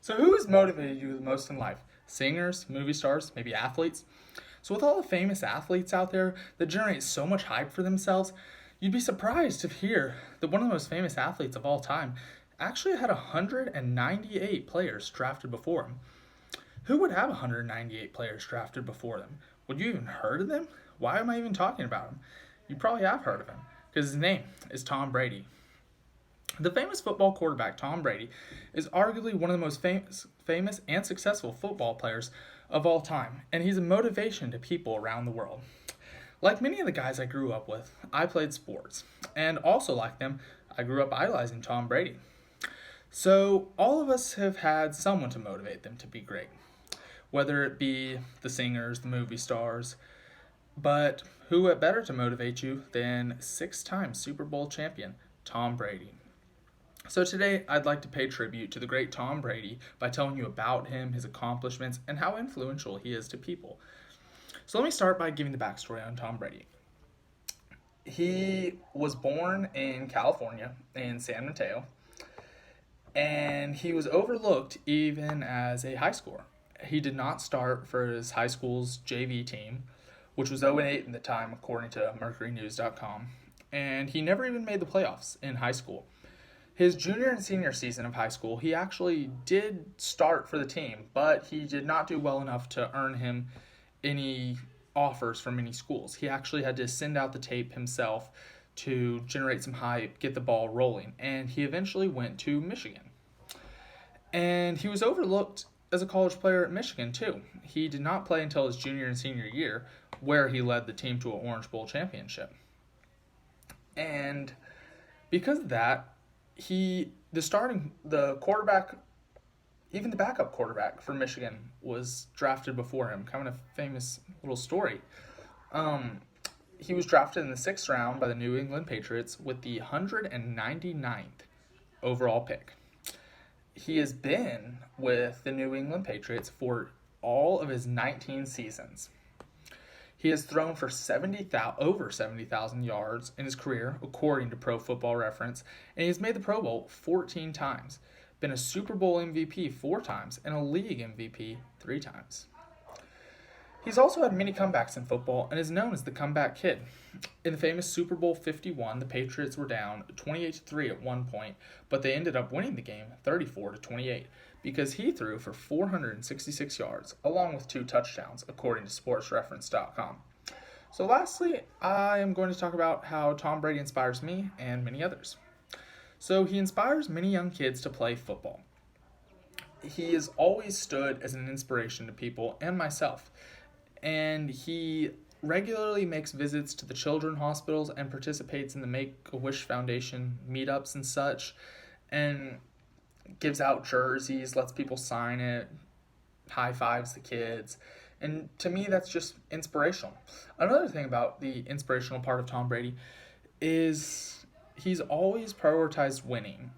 So, who has motivated you the most in life? Singers, movie stars, maybe athletes? So, with all the famous athletes out there that generate so much hype for themselves, you'd be surprised to hear that one of the most famous athletes of all time actually had 198 players drafted before him. Who would have 198 players drafted before them? Would you even heard of them? Why am I even talking about him? You probably have heard of him because his name is Tom Brady. The famous football quarterback Tom Brady is arguably one of the most famous and successful football players of all time, and he's a motivation to people around the world. Like many of the guys I grew up with, I played sports, and also like them, I grew up idolizing Tom Brady. So all of us have had someone to motivate them to be great, whether it be the singers, the movie stars, but who better to motivate you than 6-time Super Bowl champion Tom Brady? So today, I'd like to pay tribute to the great Tom Brady by telling you about him, his accomplishments, and how influential he is to people. So let me start by giving the backstory on Tom Brady. He was born in California, in San Mateo, and he was overlooked even as a high schooler. He did not start for his high school's JV team, which was 0-8 at the time, according to MercuryNews.com, and he never even made the playoffs in high school. His junior and senior season of high school, he actually did start for the team, but he did not do well enough to earn him any offers from any schools. He actually had to send out the tape himself to generate some hype, get the ball rolling, and he eventually went to Michigan. And he was overlooked as a college player at Michigan, too. He did not play until his junior and senior year, where he led the team to an Orange Bowl championship. And because of that, the quarterback, even the backup quarterback for Michigan was drafted before him. Kind of a famous little story. He was drafted in the 6th round by the New England Patriots with the 199th overall pick. He has been with the New England Patriots for all of his 19 seasons. He has thrown for over 70,000 yards in his career, according to Pro Football Reference, and he has made the Pro Bowl 14 times, been a Super Bowl MVP 4 times, and a league MVP 3 times. He's also had many comebacks in football and is known as the comeback kid. In the famous Super Bowl 51, the Patriots were down 28-3 at one point, but they ended up winning the game 34-28 because he threw for 466 yards along with 2 touchdowns, according to sportsreference.com. So lastly, I am going to talk about how Tom Brady inspires me and many others. So he inspires many young kids to play football. He has always stood as an inspiration to people and myself, and he regularly makes visits to the children's hospitals and participates in the Make-A-Wish Foundation meetups and such, and gives out jerseys, lets people sign it, high fives the kids, and to me that's just inspirational. Another thing about the inspirational part of Tom Brady is he's always prioritized winning.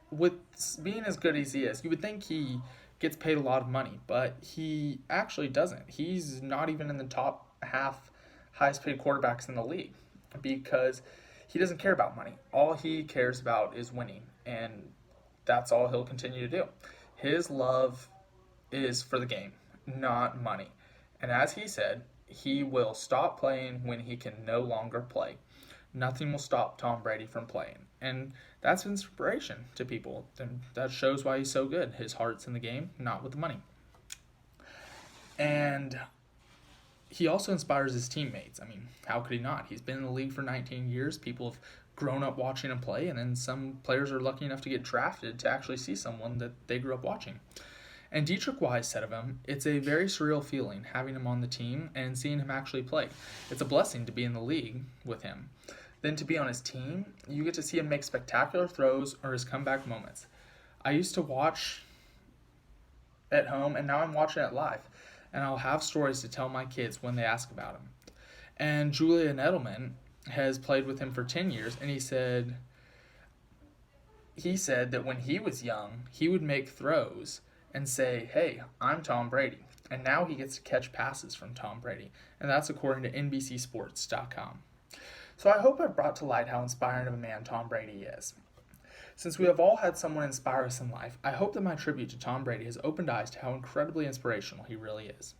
With being as good as he is, you would think he gets paid a lot of money, but he actually doesn't. He's not even in the top half highest paid quarterbacks in the league because he doesn't care about money. All he cares about is winning, and that's all he'll continue to do. His love is for the game, not money. And as he said, he will stop playing when he can no longer play. Nothing will stop Tom Brady from playing. And that's inspiration to people. And that shows why he's so good. His heart's in the game, not with the money. And he also inspires his teammates. I mean, how could he not? He's been in the league for 19 years. People have grown up watching him play, and then some players are lucky enough to get drafted to actually see someone that they grew up watching. And Dietrich Wise said of him, "It's a very surreal feeling having him on the team and seeing him actually play. It's a blessing to be in the league with him. Then to be on his team, you get to see him make spectacular throws or his comeback moments. I used to watch at home, and now I'm watching it live, and I'll have stories to tell my kids when they ask about him." And Julian Edelman has played with him for 10 years, and he said that when he was young, he would make throws and say, "Hey, I'm Tom Brady." And now he gets to catch passes from Tom Brady. And that's according to NBCSports.com. So I hope I've brought to light how inspiring of a man Tom Brady is. Since we have all had someone inspire us in life, I hope that my tribute to Tom Brady has opened eyes to how incredibly inspirational he really is.